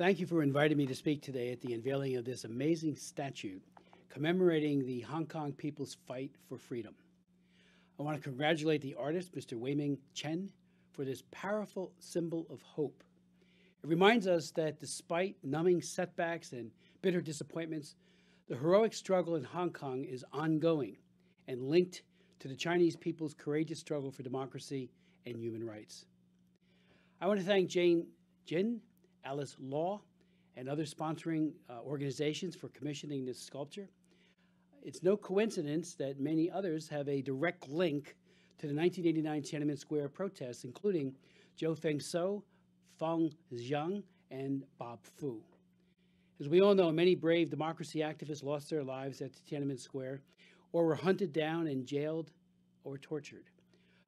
Thank you for inviting me to speak today at the unveiling of this amazing statue commemorating the Hong Kong people's fight for freedom. I want to congratulate the artist, Mr. Wei-Ming Chen, for this powerful symbol of hope. It reminds us that despite numbing setbacks and bitter disappointments, the heroic struggle in Hong Kong is ongoing and linked to the Chinese people's courageous struggle for democracy and human rights. I want to thank Jin, Alice Law, and other sponsoring organizations for commissioning this sculpture. It's no coincidence that many others have a direct link to the 1989 Tiananmen Square protests, including Zhou Fengshou, Feng Zhang, and Bob Fu. As we all know, many brave democracy activists lost their lives at Tiananmen Square or were hunted down and jailed or tortured.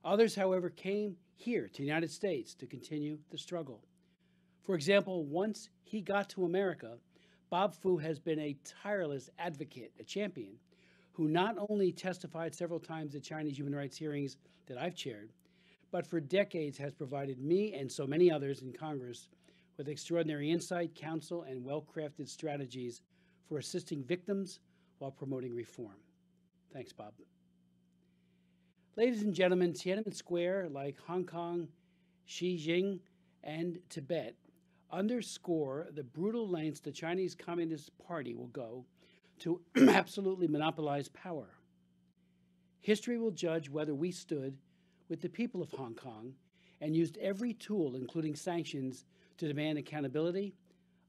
Others, however, came here to the United States to continue the struggle. For example, once he got to America, Bob Fu has been a tireless advocate, a champion, who not only testified several times at Chinese human rights hearings that I've chaired, but for decades has provided me and so many others in Congress with extraordinary insight, counsel, and well-crafted strategies for assisting victims while promoting reform. Thanks, Bob. Ladies and gentlemen, Tiananmen Square, like Hong Kong, Xinjiang, and Tibet, underscore the brutal lengths the Chinese Communist Party will go to absolutely monopolize power. History will judge whether we stood with the people of Hong Kong and used every tool, including sanctions, to demand accountability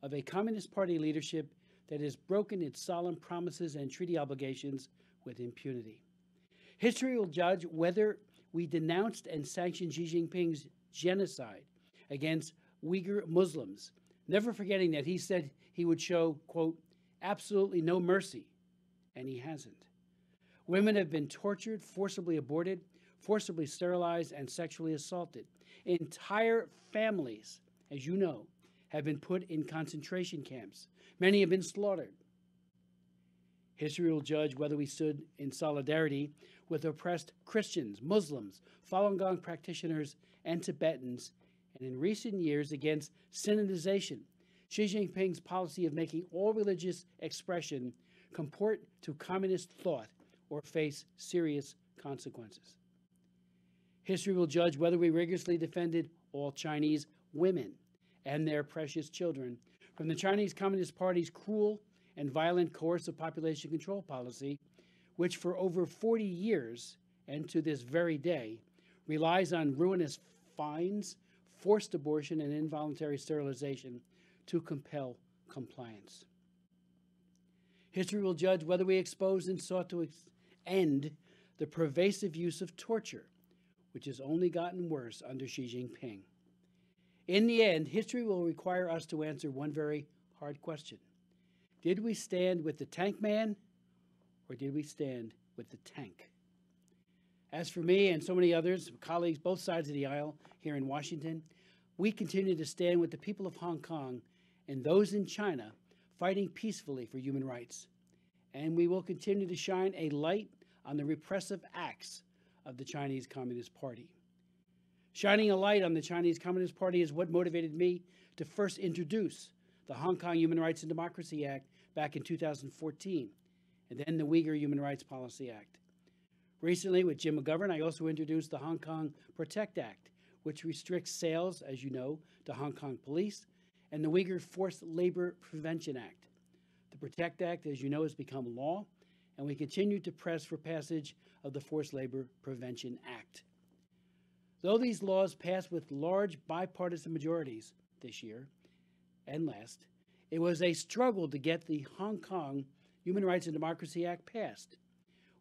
of a Communist Party leadership that has broken its solemn promises and treaty obligations with impunity. History will judge whether we denounced and sanctioned Xi Jinping's genocide against Uyghur Muslims, never forgetting that he said he would show, quote, absolutely no mercy, and he hasn't. Women have been tortured, forcibly aborted, forcibly sterilized, and sexually assaulted. Entire families, as you know, have been put in concentration camps. Many have been slaughtered. History will judge whether we stood in solidarity with oppressed Christians, Muslims, Falun Gong practitioners, and Tibetans, and in recent years against Sinization, Xi Jinping's policy of making all religious expression comport to communist thought or face serious consequences. History will judge whether we rigorously defended all Chinese women and their precious children from the Chinese Communist Party's cruel and violent coercive population control policy, which for over 40 years and to this very day relies on ruinous fines, forced abortion, and involuntary sterilization to compel compliance. History will judge whether we exposed and sought to end the pervasive use of torture, which has only gotten worse under Xi Jinping. In the end, history will require us to answer one very hard question. Did we stand with the tank man, or did we stand with the tank? As for me and so many others, colleagues both sides of the aisle here in Washington, we continue to stand with the people of Hong Kong and those in China fighting peacefully for human rights. And we will continue to shine a light on the repressive acts of the Chinese Communist Party. Shining a light on the Chinese Communist Party is what motivated me to first introduce the Hong Kong Human Rights and Democracy Act back in 2014, and then the Uyghur Human Rights Policy Act. Recently, with Jim McGovern, I also introduced the Hong Kong Protect Act, which restricts sales, as you know, to Hong Kong police, and the Uyghur Forced Labor Prevention Act. The Protect Act, as you know, has become law, and we continue to press for passage of the Forced Labor Prevention Act. Though these laws passed with large bipartisan majorities this year and last, it was a struggle to get the Hong Kong Human Rights and Democracy Act passed.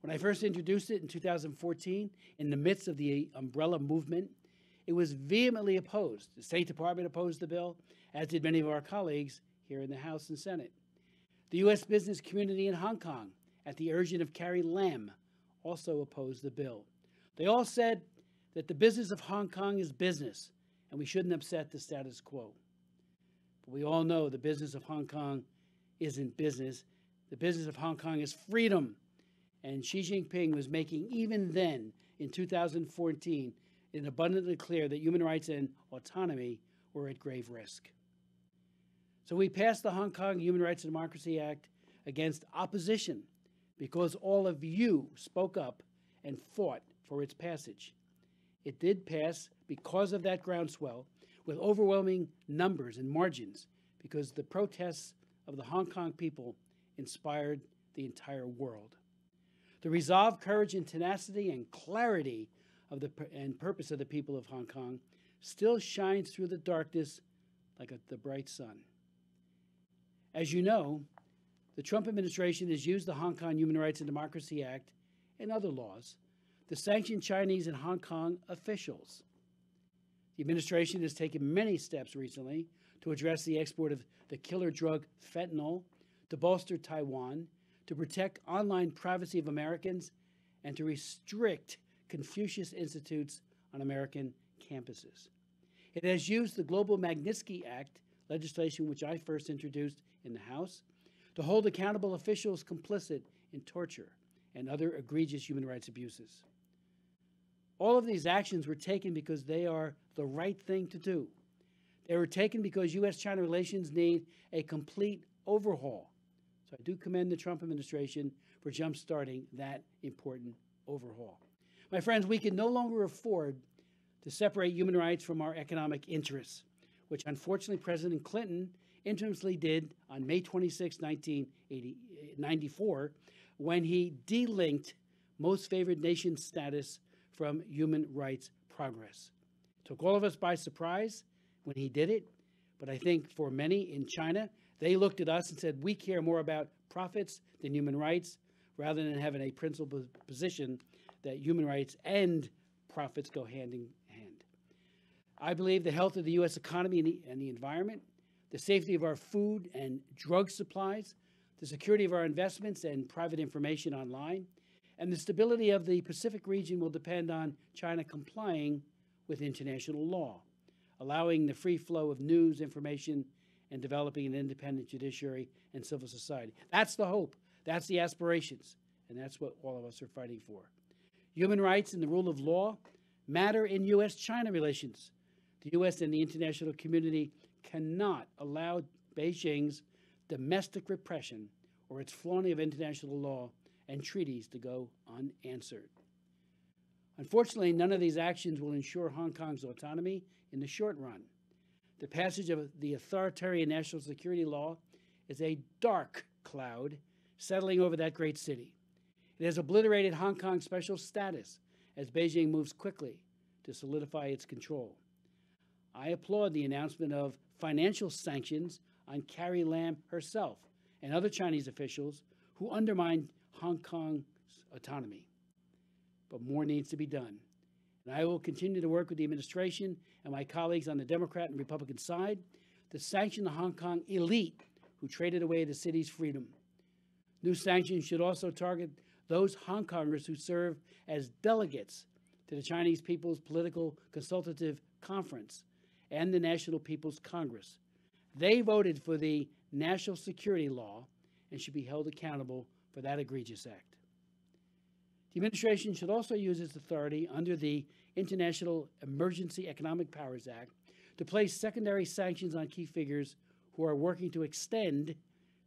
When I first introduced it in 2014, in the midst of the umbrella movement, it was vehemently opposed. The State Department opposed the bill, as did many of our colleagues here in the House and Senate. The U.S. business community in Hong Kong, at the urging of Carrie Lam, also opposed the bill. They all said that the business of Hong Kong is business, and we shouldn't upset the status quo. But we all know the business of Hong Kong isn't business. The business of Hong Kong is freedom. And Xi Jinping was making, even then, in 2014, it abundantly clear that human rights and autonomy were at grave risk. So we passed the Hong Kong Human Rights and Democracy Act against opposition because all of you spoke up and fought for its passage. It did pass because of that groundswell with overwhelming numbers and margins because the protests of the Hong Kong people inspired the entire world. The resolve, courage, and tenacity and clarity of and purpose of the people of Hong Kong still shines through the darkness like the bright sun. As you know, the Trump administration has used the Hong Kong Human Rights and Democracy Act and other laws to sanction Chinese and Hong Kong officials. The administration has taken many steps recently to address the export of the killer drug fentanyl, to bolster Taiwan, to protect online privacy of Americans, and to restrict Confucius Institutes on American campuses. It has used the Global Magnitsky Act, legislation which I first introduced in the House, to hold accountable officials complicit in torture and other egregious human rights abuses. All of these actions were taken because they are the right thing to do. They were taken because U.S.-China relations need a complete overhaul. So I do commend the Trump administration for jump-starting that important overhaul. My friends, we can no longer afford to separate human rights from our economic interests, which unfortunately President Clinton infamously did on May 26, 1994, when he delinked most favored nation status from human rights progress. It took all of us by surprise when he did it, but I think for many in China, they looked at us and said, we care more about profits than human rights, rather than having a principled position that human rights and profits go hand in hand. I believe the health of the U.S. economy and the environment, the safety of our food and drug supplies, the security of our investments and private information online, and the stability of the Pacific region will depend on China complying with international law, allowing the free flow of news, information, and developing an independent judiciary and civil society. That's the hope. That's the aspirations. And that's what all of us are fighting for. Human rights and the rule of law matter in U.S.-China relations. The U.S. and the international community cannot allow Beijing's domestic repression or its flaunting of international law and treaties to go unanswered. Unfortunately, none of these actions will ensure Hong Kong's autonomy in the short run. The passage of the authoritarian national security law is a dark cloud settling over that great city. It has obliterated Hong Kong's special status as Beijing moves quickly to solidify its control. I applaud the announcement of financial sanctions on Carrie Lam herself and other Chinese officials who undermined Hong Kong's autonomy. But more needs to be done. And I will continue to work with the administration and my colleagues on the Democrat and Republican side to sanction the Hong Kong elite who traded away the city's freedom. New sanctions should also target those Hong Kongers who serve as delegates to the Chinese People's Political Consultative Conference and the National People's Congress. They voted for the national security law and should be held accountable for that egregious act. The administration should also use its authority under the International Emergency Economic Powers Act to place secondary sanctions on key figures who are working to extend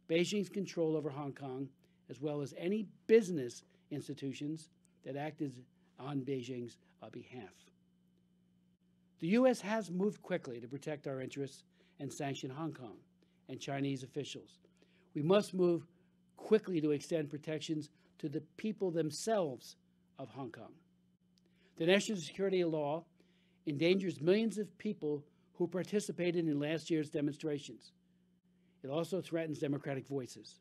Beijing's control over Hong Kong, as well as any business institutions that act on Beijing's behalf. The U.S. has moved quickly to protect our interests and sanction Hong Kong and Chinese officials. We must move quickly to extend protections to the people themselves of Hong Kong. The national security law endangers millions of people who participated in last year's demonstrations. It also threatens democratic voices.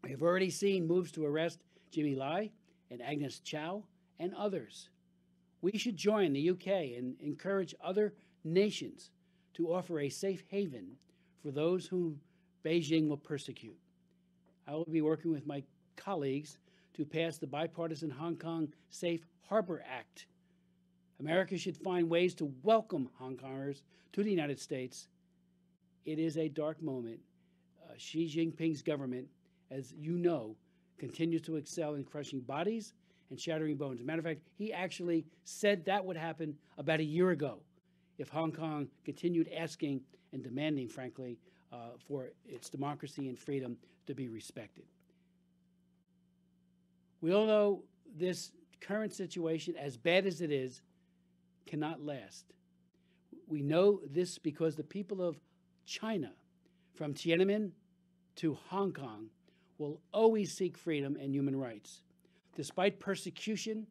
We have already seen moves to arrest Jimmy Lai and Agnes Chow and others. We should join the UK and encourage other nations to offer a safe haven for those whom Beijing will persecute. I will be working with my colleagues to pass the bipartisan Hong Kong Safe Harbor Act. America should find ways to welcome Hong Kongers to the United States. It is a dark moment. Xi Jinping's government, as you know, continues to excel in crushing bodies and shattering bones. As a matter of fact, he actually said that would happen about a year ago if Hong Kong continued asking and demanding, frankly, for its democracy and freedom to be respected. We all know this current situation, as bad as it is, cannot last. We know this because the people of China, from Tiananmen to Hong Kong, will always seek freedom and human rights. Despite persecution,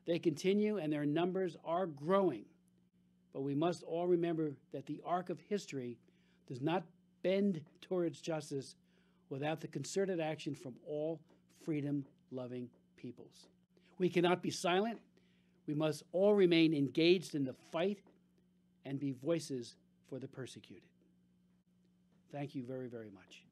they continue and their numbers are growing. But we must all remember that the arc of history does not bend towards justice without the concerted action from all freedom-loving peoples. We cannot be silent. We must all remain engaged in the fight and be voices for the persecuted. Thank you very, very much.